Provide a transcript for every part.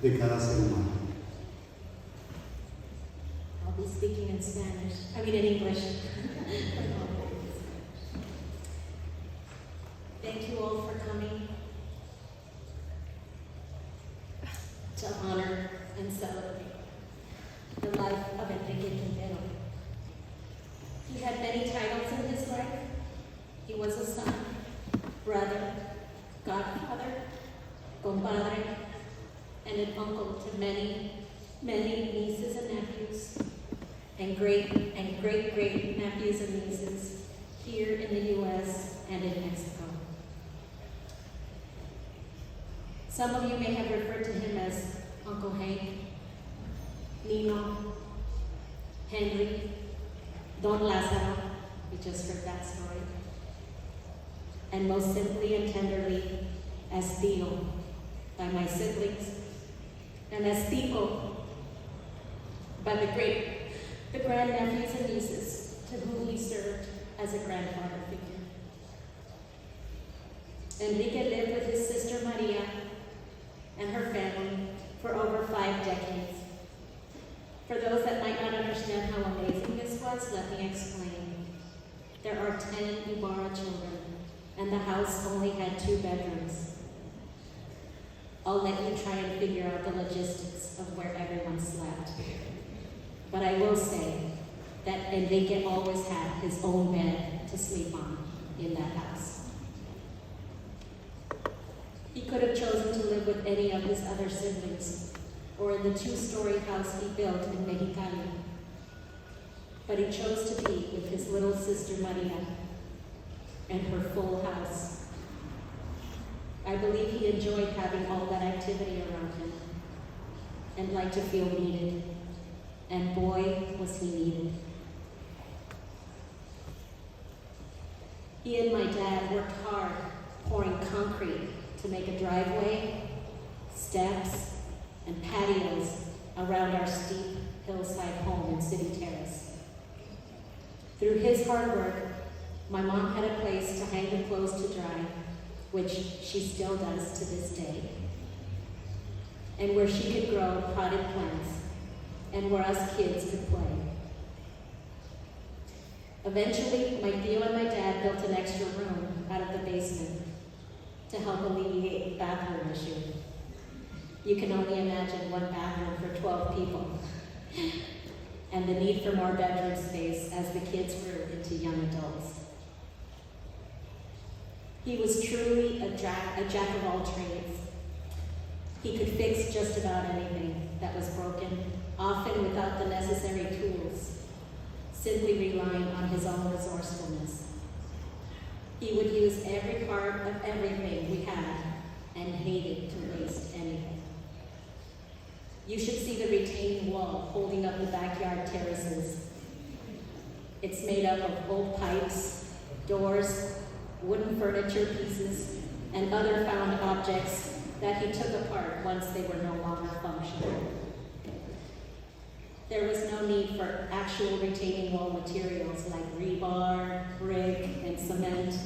de cada ser humano. I'll be speaking in Spanish. In English. Thank you all for coming to honor and celebrate the life of Enrique Quintero. He had many titles in his life. He was a son, brother, godfather, compadre, and an uncle to many, many nieces and nephews, and great nephews and nieces here in the U.S. and in Mexico. Some of you may have referred to him as Uncle Hank, Nino, Henry, Don Lázaro, we just heard that story, and most simply and tenderly as Tío by my siblings, and as Tico by the grandnephews and nieces to whom he served as a grandfather figure. Enrique lived with his sister Maria and her family for over 5 decades. For those that might not understand how amazing this was, let me explain. There are 10 Ibarra children, and the house only had 2 bedrooms. I'll let you try and figure out the logistics of where everyone slept. But I will say that Enrique always had his own bed to sleep on in that house. He could have chosen to live with any of his other siblings, or in the 2-story house he built in Mexicali. But he chose to be with his little sister Maria and her full house. I believe he enjoyed having all that activity around him and liked to feel needed. And boy, was he needed. He and my dad worked hard pouring concrete to make a driveway, steps, and patios around our steep hillside home in City Terrace. Through his hard work, my mom had a place to hang the clothes to dry, which she still does to this day, and where she could grow potted plants, and where us kids could play. Eventually, my Tío and my dad built an extra room out of the basement to help alleviate the bathroom issue. You can only imagine one bathroom for 12 people, and the need for more bedroom space as the kids grew into young adults. He was truly a jack of all trades. He could fix just about anything that was broken, often without the necessary tools, simply relying on his own resourcefulness. He would use every part of everything we had and hated to waste anything. You should see the retaining wall holding up the backyard terraces. It's made up of old pipes, doors, wooden furniture pieces, and other found objects that he took apart once they were no longer functional. There was no need for actual retaining wall materials like rebar, brick, and cement.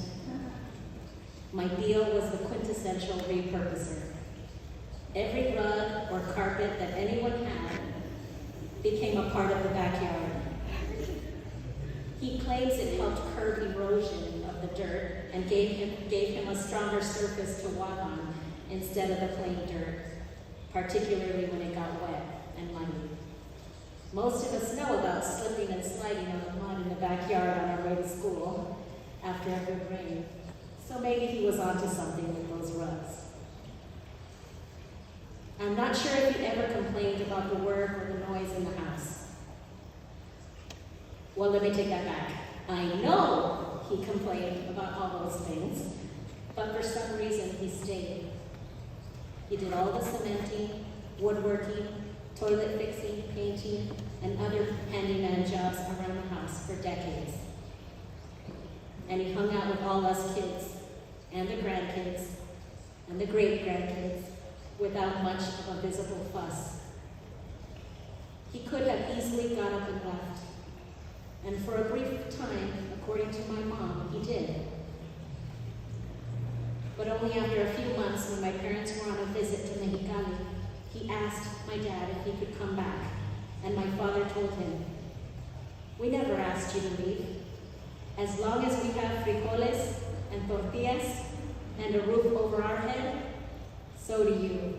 My deal was the quintessential repurposer. Every rug or carpet that anyone had became a part of the backyard. He claims it helped curb erosion of the dirt and gave him a stronger surface to walk on instead of the plain dirt, particularly when it got wet and muddy. Most of us know about slipping and sliding on the mud in the backyard on our way to school after a good rain, so maybe he was onto something with those rugs. I'm not sure if he ever complained about the work or the noise in the house. Well, let me take that back. I know he complained about all those things, but for some reason he stayed. He did all the cementing, woodworking, toilet fixing, painting, and other handyman jobs around the house for decades. And he hung out with all us kids, and the grandkids, and the great-grandkids, without much of a visible fuss. He could have easily got up and left, and for a brief time, according to my mom, he did. But only after a few months, when my parents were on a visit to Mexicali, he asked asked my dad if he could come back, and my father told him, "We never asked you to leave. As long as we have frijoles and tortillas and a roof over our head, so do you.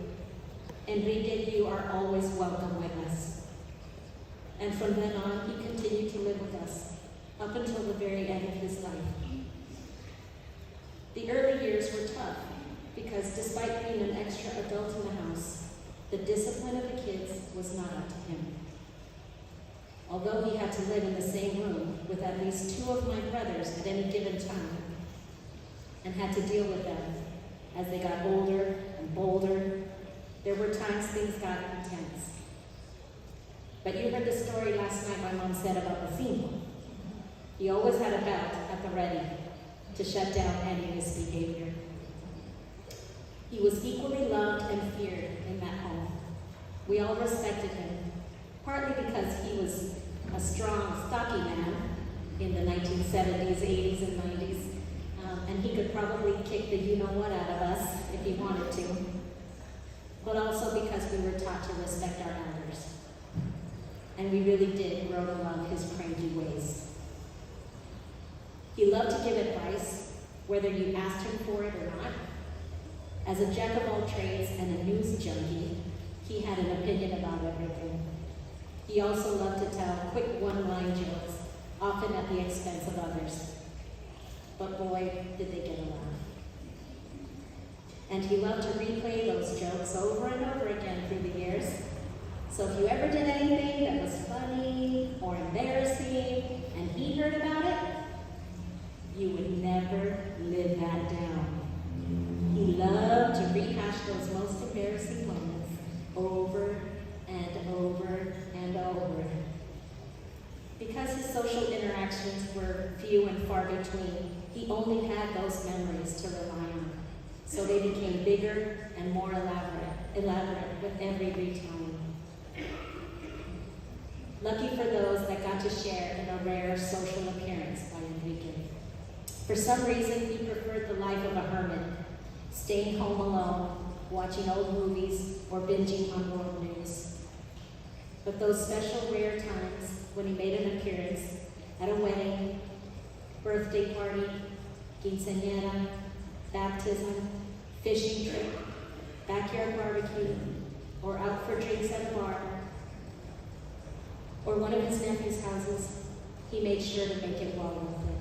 Enrique, you are always welcome with us." And from then on, he continued to live with us up until the very end of his life. The early years were tough because despite being an extra adult in the house, the discipline of the kids was not up to him. Although he had to live in the same room with at least 2 of my brothers at any given time, and had to deal with them as they got older and bolder, there were times things got intense. But you heard the story last night my mom said about the Tico. He always had a belt at the ready to shut down any misbehavior. He was equally loved and feared in that home. We all respected him, partly because he was a strong, stocky man in the 1970s, 80s, and 90s, and he could probably kick the you-know-what out of us if he wanted to, but also because we were taught to respect our elders. And we really did grow to love his cranky ways. He loved to give advice, whether you asked him for it or not. As a jack of all trades and a news junkie, he had an opinion about everything. He also loved to tell quick one-line jokes, often at the expense of others. But boy, did they get a laugh. And he loved to replay those jokes over and over again through the years. So if you ever did anything that was funny or embarrassing and he heard about it, you would never live that down. He loved to rehash those most embarrassing moments over and over and over. Because his social interactions were few and far between, he only had those memories to rely on. So they became bigger and more elaborate with every retelling. Lucky for those that got to share in a rare social appearance by Enrique. For some reason, he preferred the life of a hermit, staying home alone, watching old movies, or binging on world news. But those special rare times when he made an appearance at a wedding, birthday party, quinceañera, baptism, fishing trip, backyard barbecue, or out for drinks at a bar, or one of his nephew's houses, he made sure to make it well worth it.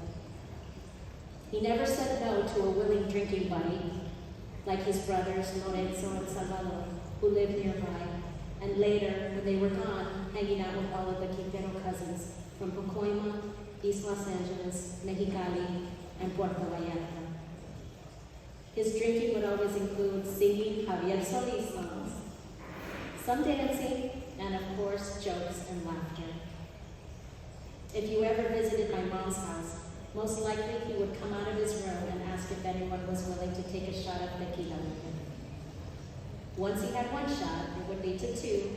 He never said no to a willing drinking buddy, like his brothers Lorenzo and Salvador, who lived nearby, and later, when they were gone, hanging out with all of the Quintero cousins from Pacoima, East Los Angeles, Mexicali, and Puerto Vallarta. His drinking would always include singing Javier Solís songs, some dancing, and of course, jokes and laughter. If you ever visited my mom's house, most likely he would come out of his room and ask if anyone was willing to take a shot of tequila with him. Once he had 1 shot, it would lead to 2,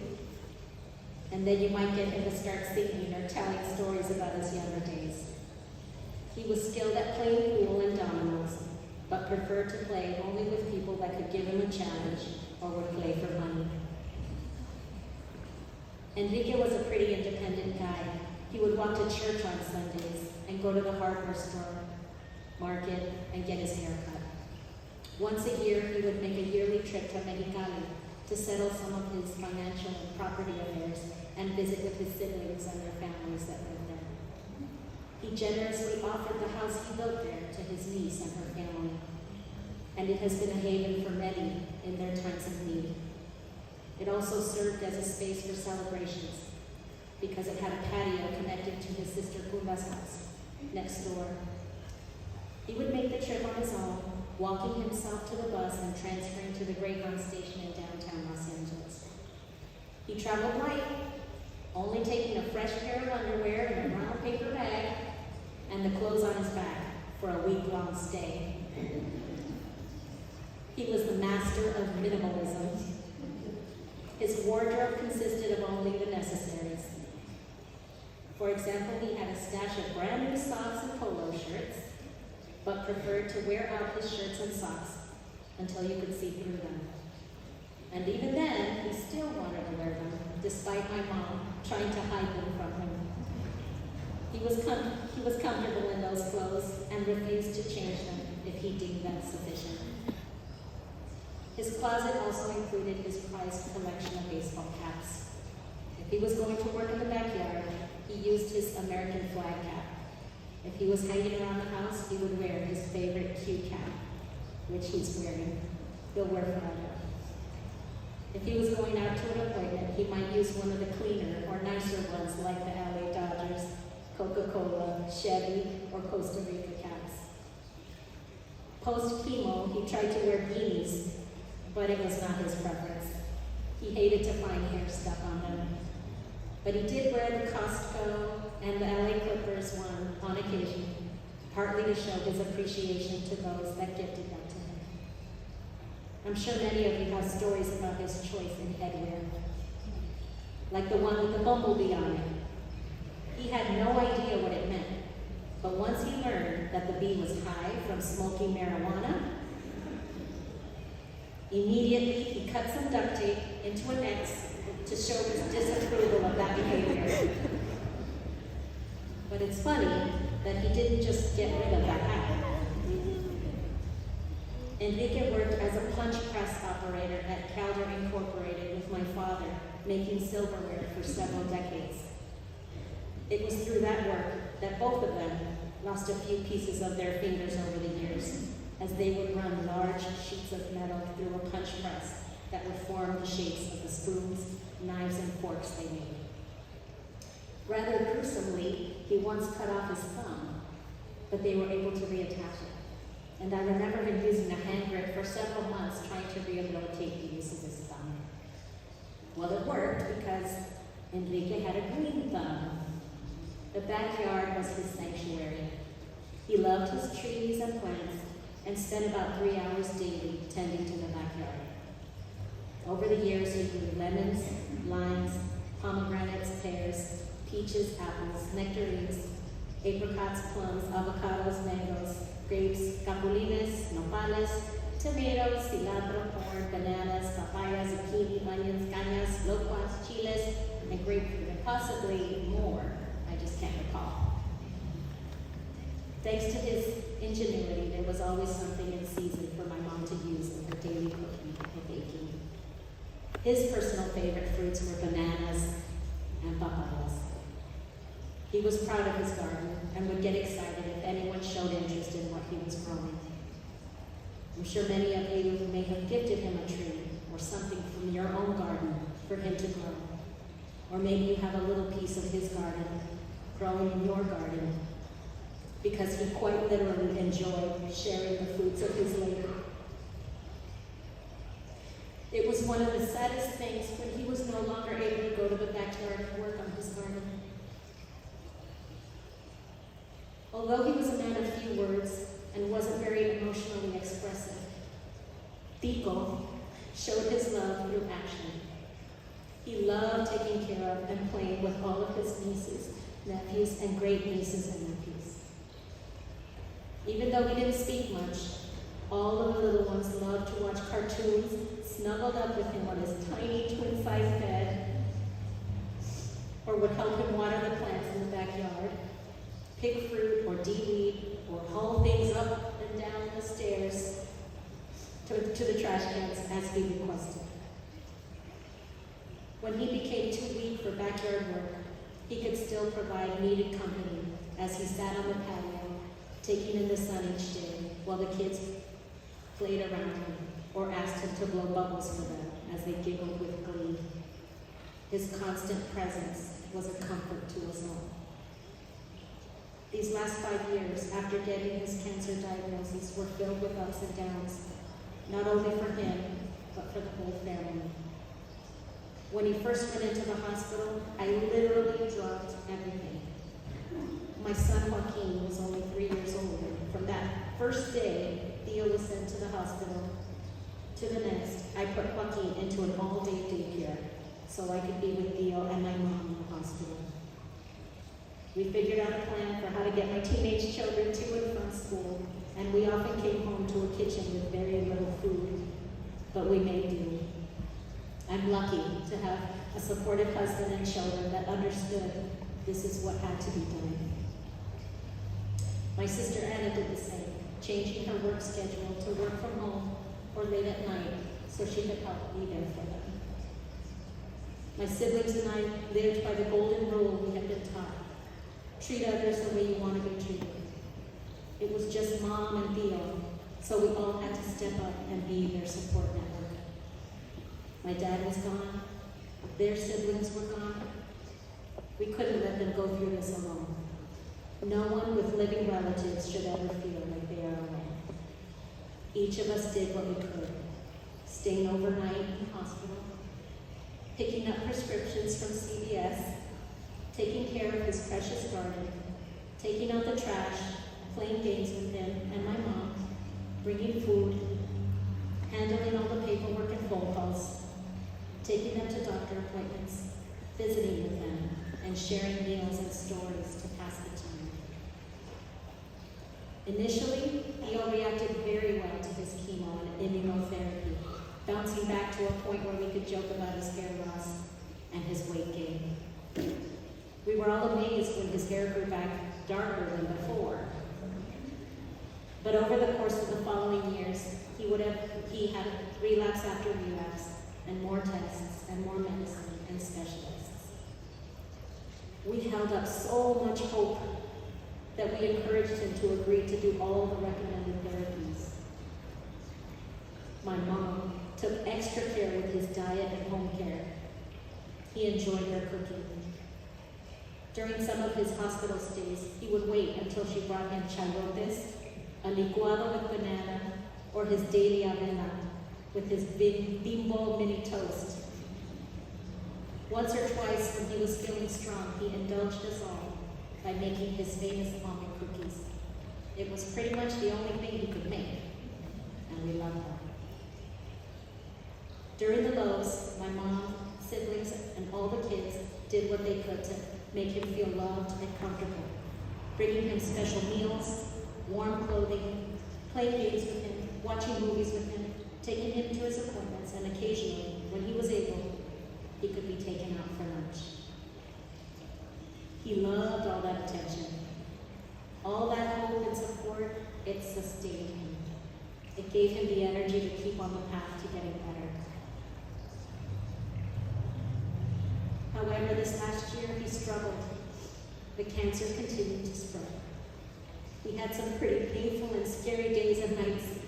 and then you might get him to start singing or telling stories about his younger days. He was skilled at playing pool and dominoes, but preferred to play only with people that could give him a challenge or would play for money. Enrique was a pretty independent guy. He would walk to church on Sundays and go to the hardware store, market, and get his hair cut. Once a year, he would make a yearly trip to Mexicali to settle some of his financial and property affairs and visit with his siblings and their families that lived there. He generously offered the house he built there to his niece and her family, and it has been a haven for many in their times of need. It also served as a space for celebrations because it had a patio connected to his sister Kumba's house next door. He would make the trip on his own, walking himself to the bus and transferring to the Greyhound station in downtown Los Angeles. He traveled light, only taking a fresh pair of underwear in a brown paper bag and the clothes on his back for a week-long stay. He was the master of minimalism. His wardrobe consisted of only the necessaries. For example, he had a stash of brand new socks and polo shirts, but preferred to wear out his shirts and socks until you could see through them. And even then, he still wanted despite my mom trying to hide them from him. He was comfortable in those clothes and refused to change them if he deemed them sufficient. His closet also included his prized collection of baseball caps. If he was going to work in the backyard, he used his American flag cap. If he was hanging around the house, he would wear his favorite Q cap, which he's wearing. He'll wear forever. If he was going out to an appointment, he might use one of the cleaner or nicer ones like the LA Dodgers, Coca-Cola, Chevy, or Costa Rica caps. Post-chemo, he tried to wear beanies, but it was not his preference. He hated to find hair stuck on them. But he did wear the Costco and the LA Clippers one on occasion, partly to show his appreciation to those that gifted them to him. I'm sure many of you have stories about his choice in headwear, like the one with the bumblebee on it. He had no idea what it meant, but once he learned that the bee was high from smoking marijuana, immediately he cut some duct tape into an X to show his disapproval of that behavior. But it's funny that he didn't just get rid of that hat. Enrique worked as a punch press operator at Calder Incorporated with my father, making silverware for several decades. It was through that work that both of them lost a few pieces of their fingers over the years, as they would run large sheets of metal through a punch press that would form the shapes of the spoons, knives, and forks they made. Rather gruesomely, he once cut off his thumb, but they were able to reattach it. And I remember him using a hand grip for several months trying to rehabilitate the use of his thumb. Well, it worked because Enrique had a green thumb. The backyard was his sanctuary. He loved his trees and plants and spent about 3 hours daily tending to the backyard. Over the years, he grew lemons, limes, pomegranates, pears, peaches, apples, nectarines, apricots, plums, avocados, mangoes, grapes, capulines, nopales, tomatoes, cilantro, corn, bananas, papayas, zucchini, onions, cañas, locuas, chiles, and grapefruit, and possibly more. I just can't recall. Thanks to his ingenuity, there was always something in season for my mom to use in her daily cooking and baking. His personal favorite fruits were bananas and papayas. He was proud of his garden and would get excited if anyone showed interest in what he was growing. I'm sure many of you may have gifted him a tree or something from your own garden for him to grow. Or maybe you have a little piece of his garden growing in your garden because he quite literally enjoyed sharing the fruits of his labor. It was one of the saddest things when he was no longer able to go to the backyard and work on his garden. Although he was a man of few words and wasn't very emotionally expressive, Tico showed his love through action. He loved taking care of and playing with all of his nieces, nephews, and great-nieces and nephews. Even though he didn't speak much, all of the little ones loved to watch cartoons, snuggled up with him on his tiny twin-sized bed, or would help him water the plants in the backyard, pick fruit or de-weed, or haul things up and down the stairs to the trash cans as he requested. When he became too weak for backyard work, he could still provide needed company as he sat on the patio, taking in the sun each day while the kids played around him or asked him to blow bubbles for them as they giggled with glee. His constant presence was a comfort to us all. These last 5 years after getting his cancer diagnosis were filled with ups and downs, not only for him, but for the whole family. When he first went into the hospital, I literally dropped everything. My son Joaquin was only 3 years old, and from that first day Theo was sent to the hospital to the next, I put Joaquin into an all-day daycare so I could be with Theo and my mom in the hospital. We figured out a plan for how to get my teenage children to and from school, and we often came home to a kitchen with very little food, but we made do. I'm lucky to have a supportive husband and children that understood this is what had to be done. My sister Anna did the same, changing her work schedule to work from home or late at night so she could help be there for them. My siblings and I lived by the golden rule we had been taught. Treat others the way you want to be treated. It was just Mom and Theo, so we all had to step up and be their support network. My dad was gone. Their siblings were gone. We couldn't let them go through this alone. No one with living relatives should ever feel like they are alone. Each of us did what we could, staying overnight in hospital, picking up prescriptions from CVS, taking care of his precious garden, taking out the trash, playing games with him and my mom, bringing food, handling all the paperwork and phone calls, taking them to doctor appointments, visiting with them, and sharing meals and stories to pass the time. Initially, Theo reacted very well to his chemo and immunotherapy, bouncing back to a point where we could joke about his hair loss and his weight gain. We were all amazed when his hair grew back darker than before. But over the course of the following years, he had relapse after relapse, and more tests, and more medicine, and specialists. We held up so much hope that we encouraged him to agree to do all the recommended therapies. My mom took extra care with his diet and home care. He enjoyed her cooking. During some of his hospital stays, he would wait until she brought him chayotes, a licuado with banana, or his daily avena with his bimbo mini toast. Once or twice when he was feeling strong, he indulged us all by making his famous almond cookies. It was pretty much the only thing he could make, and we loved them. During the lows, my mom, siblings, and all the kids did what they could to make him feel loved and comfortable, bringing him special meals, warm clothing, playing games with him, watching movies with him, taking him to his appointments, and occasionally, when he was able, he could be taken out for lunch. He loved all that attention. All that hope and support, it sustained him. It gave him the energy to keep on the path to getting better. However, this last year, he struggled. The cancer continued to spread. We had some pretty painful and scary days and nights.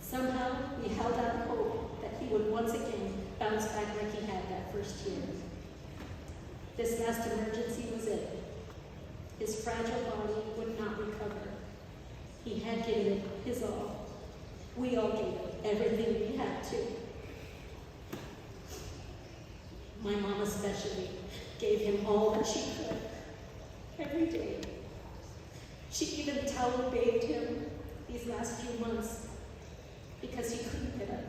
Somehow, we held out hope that he would once again bounce back like he had that first year. This last emergency was it. His fragile body would not recover. He had given it his all. We all gave it everything we had to. My mom especially gave him all that she could, every day. She even towel bathed him these last few months because he couldn't get up,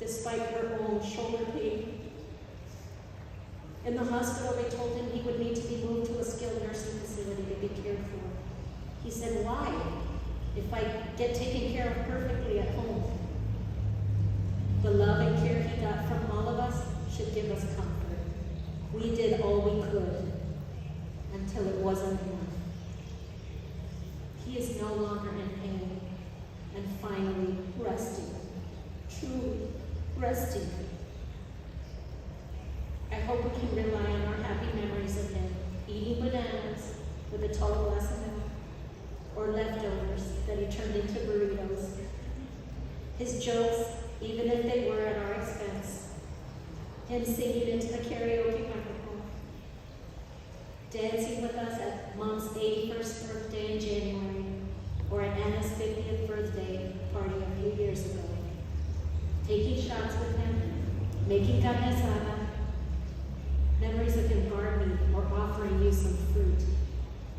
despite her own shoulder pain. In the hospital, they told him he would need to be moved to a skilled nursing facility to be cared for. He said, why? If I get taken care of perfectly at home. The love and care he got from all of us should give us comfort. We did all we could until it wasn't enough. He is no longer in pain and finally resting, truly resting. I hope we can rely on our happy memories of him eating bananas with a tall glass of milk, or leftovers that he turned into burritos. His jokes, even if they were at our expense. Him singing into the karaoke microphone. Dancing with us at Mom's 81st birthday in January, or at Anna's 50th birthday party a few years ago. Taking shots with him, making carne asada, memories of him gardening or offering you some fruit.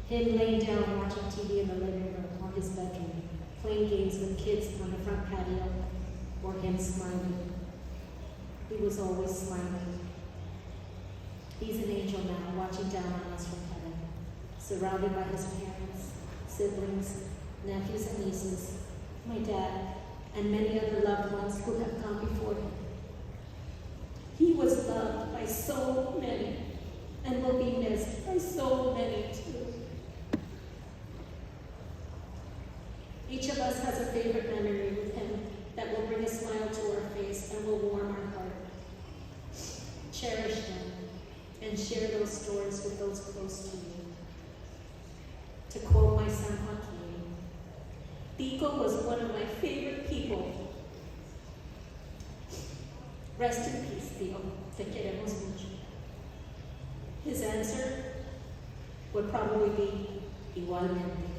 Him laying down watching TV in the living room or his bedroom, playing games with kids on the front patio, or him smiling. He was always smiling. He's an angel now, watching down on us from heaven, surrounded by his parents, siblings, nephews and nieces, my dad, and many other loved ones who have come before him. He was loved by so many and will be missed by so many too. Each of us has a favorite memory with him that will bring a smile to our face and will warm our heart. Cherish them and share those stories with those close to you. To quote my son Joaquin, Tico was one of my favorite people. Rest in peace, Tío. Te queremos mucho. His answer would probably be igualmente.